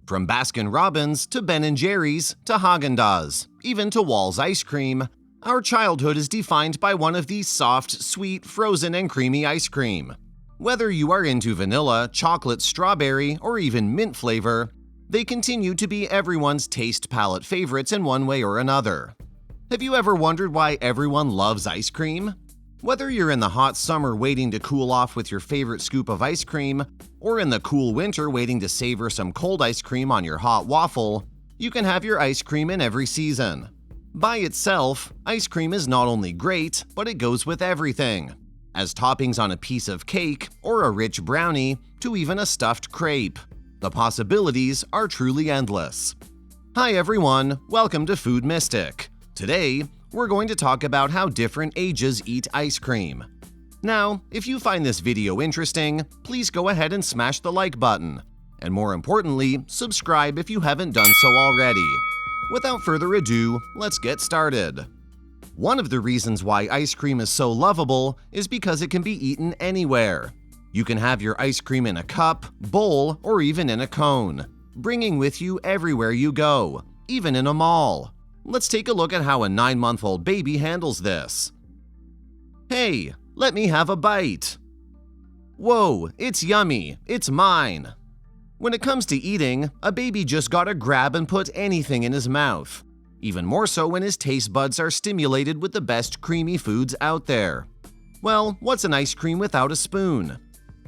From Baskin Robbins to Ben & Jerry's to Haagen-Dazs, even to Wall's ice cream, our childhood is defined by one of these soft, sweet, frozen and creamy ice cream. Whether you are into vanilla, chocolate, strawberry, or even mint flavor, they continue to be everyone's taste palette favorites in one way or another. Have you ever wondered why everyone loves ice cream? Whether you're in the hot summer waiting to cool off with your favorite scoop of ice cream, or in the cool winter waiting to savor some cold ice cream on your hot waffle, you can have your ice cream in every season. By itself, ice cream is not only great, but it goes with everything. As toppings on a piece of cake, or a rich brownie, to even a stuffed crepe. The possibilities are truly endless. Hi everyone, welcome to Food Mystic. Today, we're going to talk about how different ages eat ice cream. Now, if you find this video interesting, please go ahead and smash the like button. And more importantly, subscribe if you haven't done so already. Without further ado, let's get started. One of the reasons why ice cream is so lovable is because it can be eaten anywhere. You can have your ice cream in a cup, bowl, or even in a cone, bringing with you everywhere you go, even in a mall. Let's take a look at how a 9-month-old baby handles this. Hey, let me have a bite. Whoa, it's yummy, it's mine. When it comes to eating, a baby just gotta grab and put anything in his mouth. Even more so when his taste buds are stimulated with the best creamy foods out there. Well, what's an ice cream without a spoon?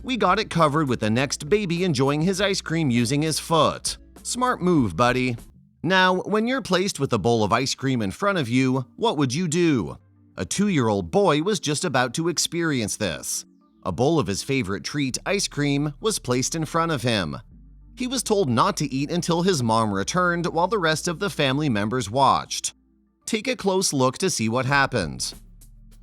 We got it covered with the next baby enjoying his ice cream using his foot. Smart move, buddy. Now, when you're placed with a bowl of ice cream in front of you, what would you do? A 2-year-old boy was just about to experience this. A bowl of his favorite treat, ice cream, was placed in front of him. He was told not to eat until his mom returned while the rest of the family members watched. Take a close look to see what happened.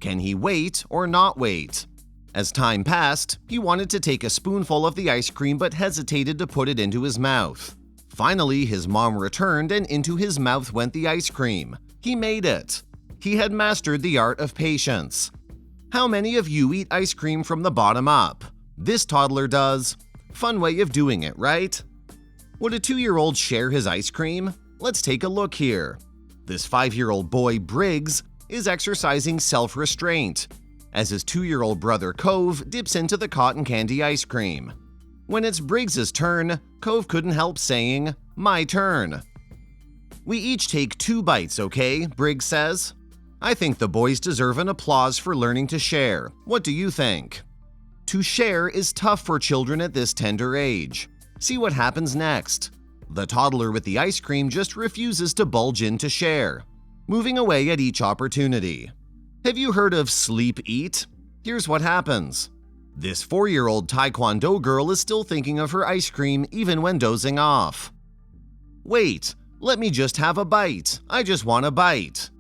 Can he wait or not wait? As time passed, he wanted to take a spoonful of the ice cream but hesitated to put it into his mouth. Finally, his mom returned and into his mouth went the ice cream. He made it. He had mastered the art of patience. How many of you eat ice cream from the bottom up? This toddler does. Fun way of doing it, right? Would a 2-year-old share his ice cream? Let's take a look here. This 5-year-old boy, Briggs, is exercising self-restraint, as his 2-year-old brother, Cove, dips into the cotton candy ice cream. When it's Briggs' turn, Cove couldn't help saying, "My turn." We each take 2 bites, okay? Briggs says. I think the boys deserve an applause for learning to share. What do you think? To share is tough for children at this tender age. See what happens next. The toddler with the ice cream just refuses to bulge in to share, moving away at each opportunity. Have you heard of sleep eat? Here's what happens. This 4-year-old Taekwondo girl is still thinking of her ice cream even when dozing off. Wait, let me just have a bite. I just want a bite.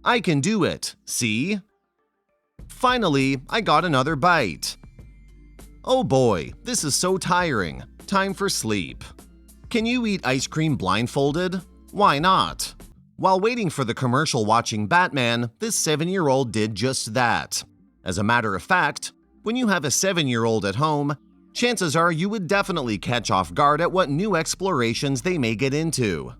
I can do it, see? Finally, I got another bite. Oh boy, this is so tiring. Time for sleep. Can you eat ice cream blindfolded? Why not? While waiting for the commercial watching Batman, this 7-year-old did just that. As a matter of fact, when you have a 7-year-old at home, chances are you would definitely catch off guard at what new explorations they may get into.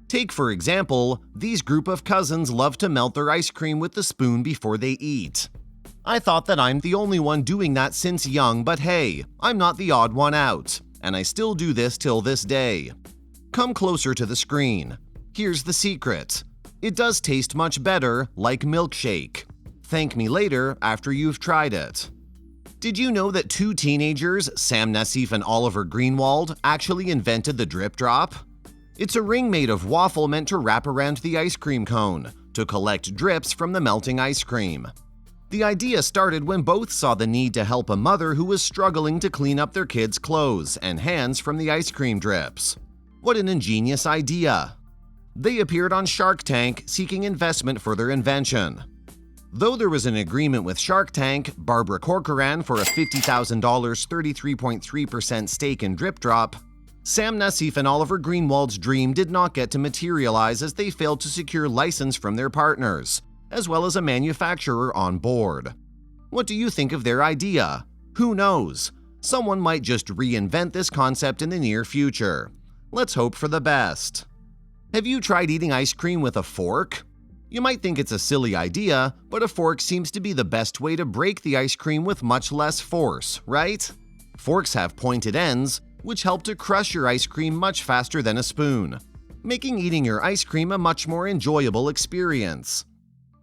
Take, for example, these group of cousins love to melt their ice cream with the spoon before they eat. I thought that I'm the only one doing that since young, but hey, I'm not the odd one out, and I still do this till this day. Come closer to the screen. Here's the secret. It does taste much better, like milkshake. Thank me later after you've tried it. Did you know that 2 teenagers, Sam Nassif and Oliver Greenwald, actually invented the drip drop? It's a ring made of waffle meant to wrap around the ice cream cone to collect drips from the melting ice cream. The idea started when both saw the need to help a mother who was struggling to clean up their kids' clothes and hands from the ice cream drips. What an ingenious idea! They appeared on Shark Tank seeking investment for their invention. Though there was an agreement with Shark Tank, Barbara Corcoran for a $50,000 33.3% stake in Drip Drop, Sam Nassif and Oliver Greenwald's dream did not get to materialize as they failed to secure license from their partners, as well as a manufacturer on board. What do you think of their idea? Who knows? Someone might just reinvent this concept in the near future. Let's hope for the best. Have you tried eating ice cream with a fork? You might think it's a silly idea, but a fork seems to be the best way to break the ice cream with much less force, right? Forks have pointed ends, which help to crush your ice cream much faster than a spoon, making eating your ice cream a much more enjoyable experience.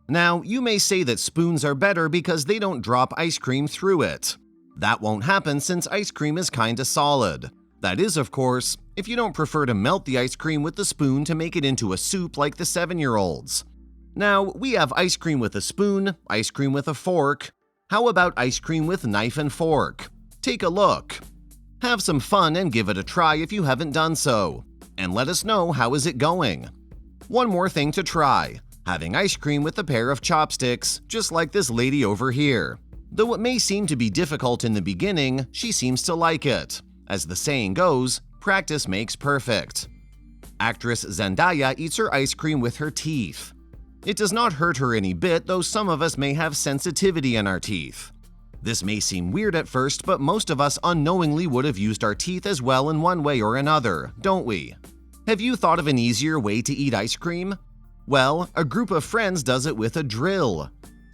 Now, you may say that spoons are better because they don't drop ice cream through it. That won't happen since ice cream is kinda solid. That is, of course, if you don't prefer to melt the ice cream with the spoon to make it into a soup like the 7-year-olds. Now, we have ice cream with a spoon, ice cream with a fork. How about ice cream with knife and fork? Take a look. Have some fun and give it a try if you haven't done so. And let us know how is it going. One more thing to try. Having ice cream with a pair of chopsticks, just like this lady over here. Though it may seem to be difficult in the beginning, she seems to like it. As the saying goes, practice makes perfect. Actress Zendaya eats her ice cream with her teeth. It does not hurt her any bit, though some of us may have sensitivity in our teeth. This may seem weird at first, but most of us unknowingly would have used our teeth as well in one way or another, don't we? Have you thought of an easier way to eat ice cream? Well, a group of friends does it with a drill.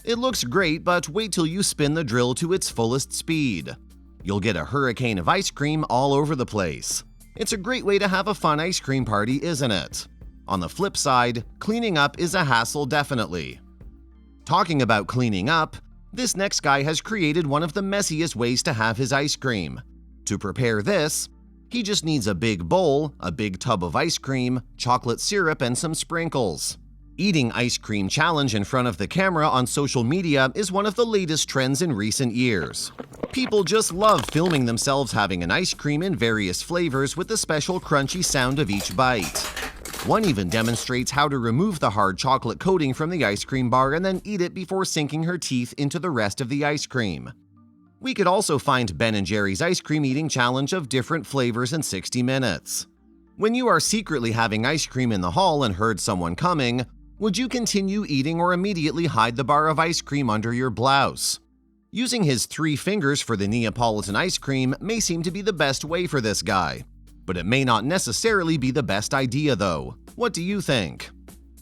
It looks great, but wait till you spin the drill to its fullest speed. You'll get a hurricane of ice cream all over the place. It's a great way to have a fun ice cream party, isn't it? On the flip side, cleaning up is a hassle definitely. Talking about cleaning up, this next guy has created one of the messiest ways to have his ice cream. To prepare this, he just needs a big bowl, a big tub of ice cream, chocolate syrup, and some sprinkles. Eating ice cream challenge in front of the camera on social media is one of the latest trends in recent years. People just love filming themselves having an ice cream in various flavors with the special crunchy sound of each bite. One even demonstrates how to remove the hard chocolate coating from the ice cream bar and then eat it before sinking her teeth into the rest of the ice cream. We could also find Ben & Jerry's ice cream eating challenge of different flavors in 60 minutes. When you are secretly having ice cream in the hall and heard someone coming, would you continue eating or immediately hide the bar of ice cream under your blouse? Using his 3 fingers for the Neapolitan ice cream may seem to be the best way for this guy. But it may not necessarily be the best idea though. What do you think?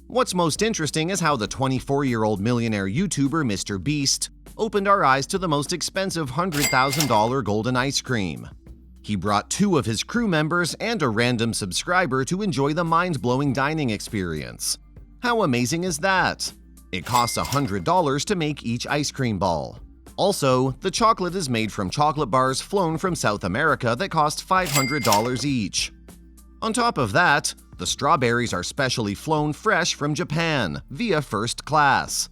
What's most interesting is how the 24-year-old millionaire YouTuber Mr. Beast opened our eyes to the most expensive $100,000 golden ice cream. He brought 2 of his crew members and a random subscriber to enjoy the mind-blowing dining experience. How amazing is that? It costs $100 to make each ice cream ball. Also, the chocolate is made from chocolate bars flown from South America that cost $500 each. On top of that, the strawberries are specially flown fresh from Japan via first class.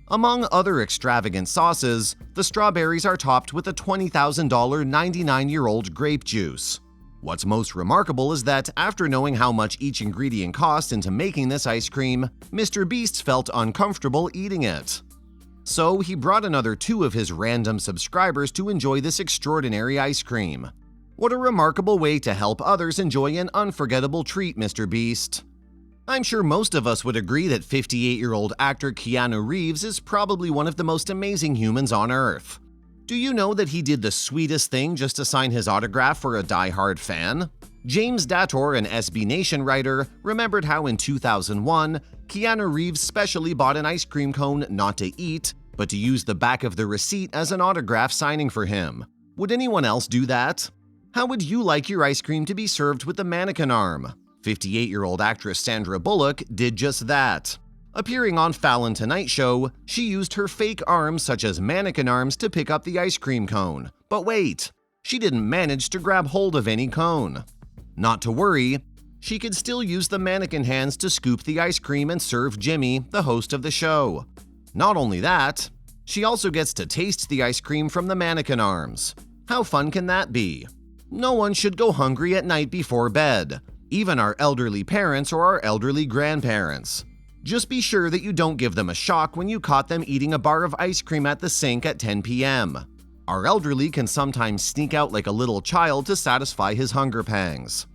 Among other extravagant sauces, the strawberries are topped with a $20,000 99-year-old grape juice. What's most remarkable is that after knowing how much each ingredient cost into making this ice cream, Mr. Beast felt uncomfortable eating it. So he brought another 2 of his random subscribers to enjoy this extraordinary ice cream. What a remarkable way to help others enjoy an unforgettable treat, Mr. Beast. I'm sure most of us would agree that 58-year-old actor Keanu Reeves is probably one of the most amazing humans on Earth. Do you know that he did the sweetest thing just to sign his autograph for a die-hard fan? James Dator, an SB Nation writer, remembered how in 2001, Keanu Reeves specially bought an ice cream cone not to eat, but to use the back of the receipt as an autograph signing for him. Would anyone else do that? How would you like your ice cream to be served with a mannequin arm? 58-year-old actress Sandra Bullock did just that. Appearing on Fallon Tonight Show, she used her fake arms such as mannequin arms to pick up the ice cream cone. But wait, she didn't manage to grab hold of any cone. Not to worry, she could still use the mannequin hands to scoop the ice cream and serve Jimmy, the host of the show. Not only that, she also gets to taste the ice cream from the mannequin arms. How fun can that be? No one should go hungry at night before bed, even our elderly parents or our elderly grandparents. Just be sure that you don't give them a shock when you caught them eating a bar of ice cream at the sink at 10 p.m. Our elderly can sometimes sneak out like a little child to satisfy his hunger pangs.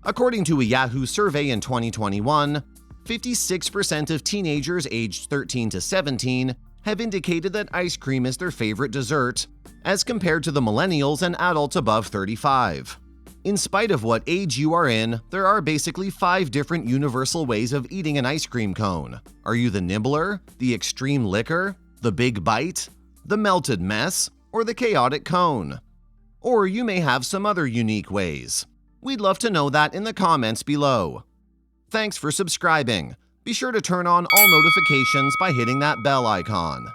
According to a Yahoo survey in 2021, 56% of teenagers aged 13 to 17 have indicated that ice cream is their favorite dessert, as compared to the millennials and adults above 35. In spite of what age you are in, there are basically 5 different universal ways of eating an ice cream cone. Are you the nibbler, the extreme licker, the big bite, the melted mess, or the chaotic cone? Or you may have some other unique ways. We'd love to know that in the comments below. Thanks for subscribing. Be sure to turn on all notifications by hitting that bell icon.